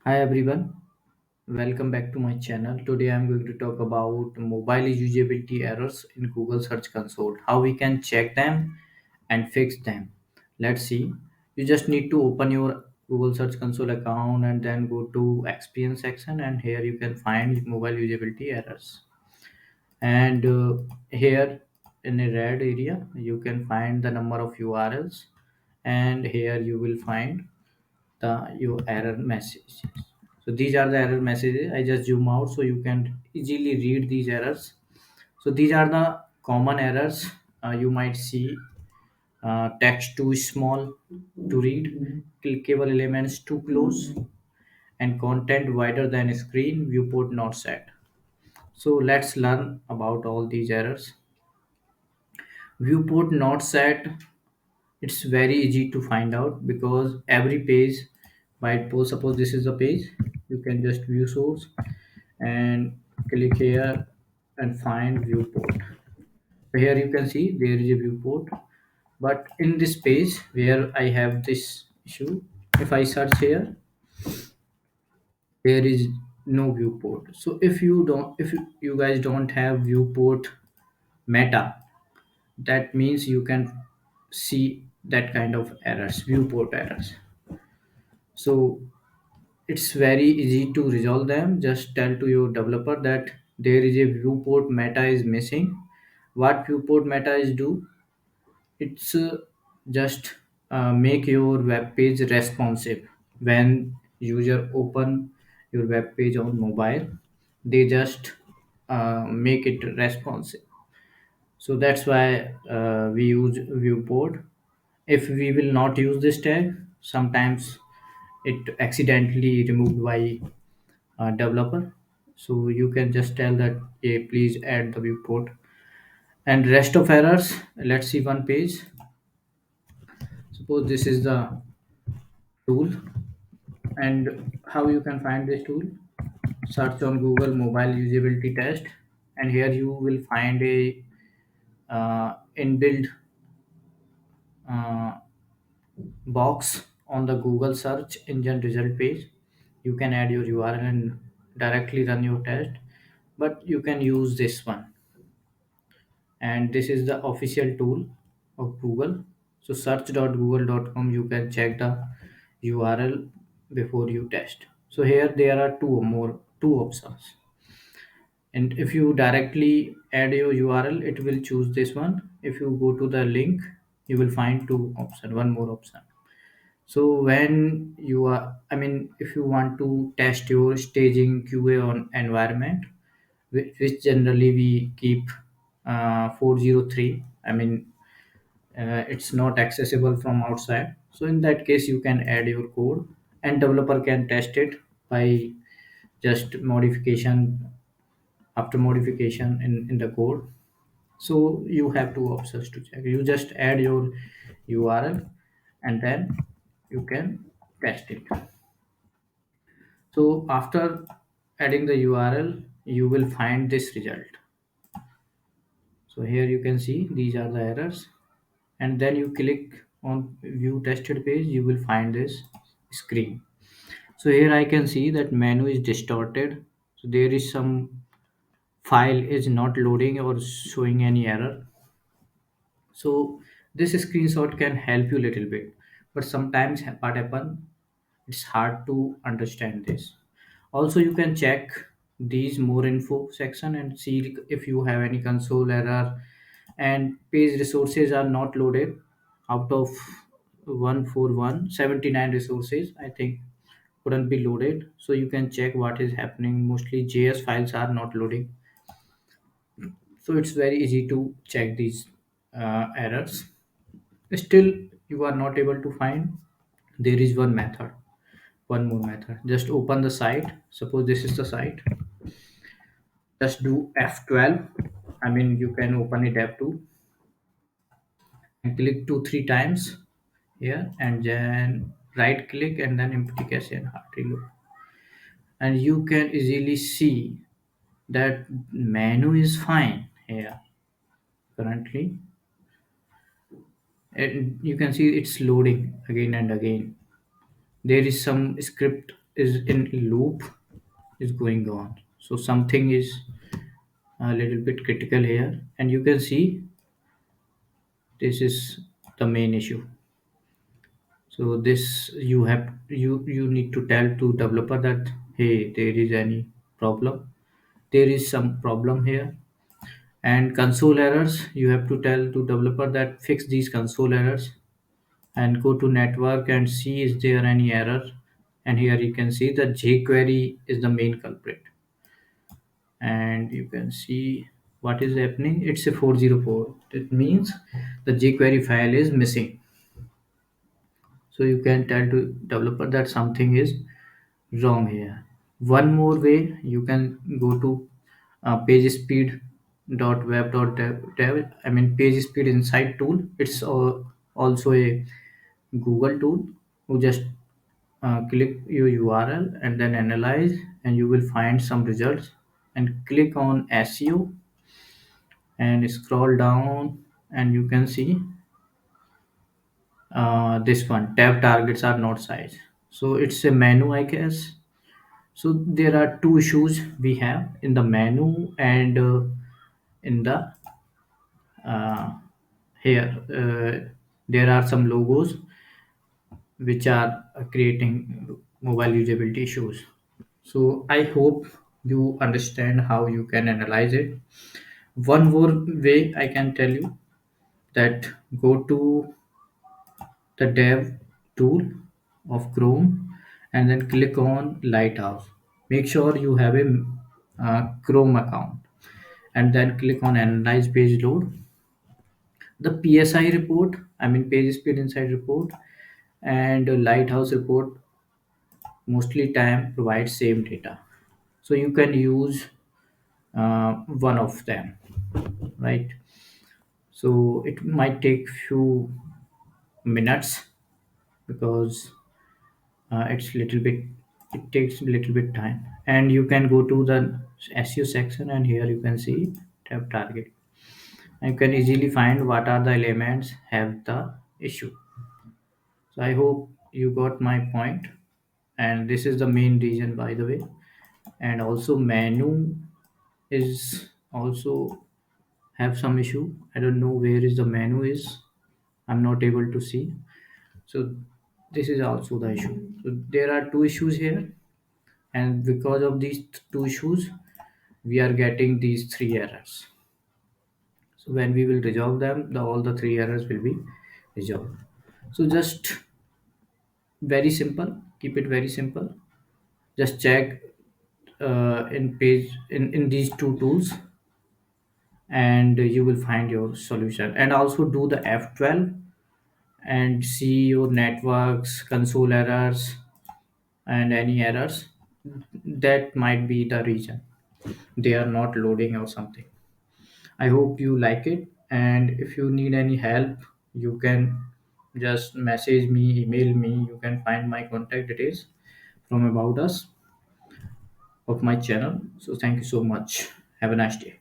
Hi everyone, welcome back to my channel. Today I'm going to talk about mobile usability errors in Google Search Console, how we can check them and fix them. Let's see. You just need to open your Google Search Console account and then go to experience section, and here you can find mobile usability errors. And here in a red area you can find the number of URLs, and here you will find the your error messages. So these are the error messages. I just zoom out so you can easily read these errors. So these are the common errors you might see. Text too small to read, clickable elements too close, and content wider than screen, viewport not set. So let's learn about all these errors. Viewport not set, it's very easy to find out because every page might post. Suppose this is the page, you can just view source and click here and find viewport. Here you can see there is a viewport, but in this page where I have this issue, if I search here, there is no viewport. So if you guys don't have viewport meta, that means you can see that kind of errors, viewport errors. So it's very easy to resolve them. Just tell to your developer that there is a viewport meta is missing. What viewport meta is do, it's just make your web page responsive. When user open your web page on mobile, they just make it responsive. So that's why we use viewport. If we will not use this tag, sometimes it accidentally removed by developer. So you can just tell that, hey, please add the viewport. And rest of errors, let's see one page. Suppose this is the tool, and how you can find this tool. Search on Google mobile usability test, and here you will find a inbuilt uh, box on the Google search engine result page. You can add your URL and directly run your test, but you can use this one. And this is the official tool of Google. So search.google.com, you can check the URL before you test. So here there are two options, and if you directly add your URL, it will choose this one. If you go to the link, you will find one more option. So when you are, I mean, if you want to test your staging QA on environment, which generally we keep 403, I mean, it's not accessible from outside. So in that case, you can add your code, and developer can test it by just modification, after modification in the code. So you have two options to check. You just add your URL, and then you can test it. So after adding the URL, you will find this result. So here you can see these are the errors, and then you click on view tested page, you will find this screen. So here I can see that menu is distorted. So there is some file is not loading or showing any error. So this screenshot can help you a little bit, but sometimes what happen, it's hard to understand this. Also you can check these more info section and see if you have any console error, and page resources are not loaded out of 141 79 resources, I think, couldn't be loaded. So you can check what is happening. Mostly JS files are not loading. So it's very easy to check these errors. Still you are not able to find, there is one more method. Just open the site. Suppose this is the site. Just do F12. I mean, you can open it F2 and click 2 3 times here, and then right click and then empty cache and hard reload. And you can easily see that menu is fine here currently. And you can see it's loading again and again. There is some script is in loop is going on. So something is a little bit critical here, and you can see this is the main issue. So this you need to tell to developer that, hey, there is any problem, there is some problem here. And console errors, you have to tell to developer that fix these console errors, and go to network and see is there any error. And here you can see that jQuery is the main culprit, and you can see what is happening. It's a 404. It means the jQuery file is missing. So you can tell to developer that something is wrong here. One more way, you can go to page speed dot web dot dev. I mean page speed insight tool. It's also a Google tool. You just click your URL and then analyze, and you will find some results. And click on SEO and scroll down, and you can see this one, tab targets are not size. So it's a menu, I guess. So there are two issues we have in the menu and in the uh, here. There are some logos which are creating mobile usability issues. So I hope you understand how you can analyze it. One more way I can tell you, that go to the dev tool of Chrome and then click on lighthouse. Make sure you have a Chrome account, and then click on analyze page load. The PSI report, I mean page speed insight report, and lighthouse report mostly time provide same data. So you can use one of them, right? So it might take few minutes, because it's little bit, it takes a little bit time. And you can go to the SEO section, and here you can see tab target, and you can easily find what are the elements have the issue. So I hope you got my point, and this is the main reason, by the way. And also menu is also have some issue. I don't know where is the menu is, I'm not able to see. So this is also the issue. So there are two issues here, and because of these two issues, we are getting these three errors. So when we will resolve them, all the three errors will be resolved. So just very simple, keep it very simple. Just check in these two tools, and you will find your solution. And also do the F12 and see your networks console errors and any errors. That might be the reason they are not loading or something. I hope you like it, and if you need any help, you can just message me, email me. You can find my contact details from about us of my channel. So thank you so much. Have a nice day.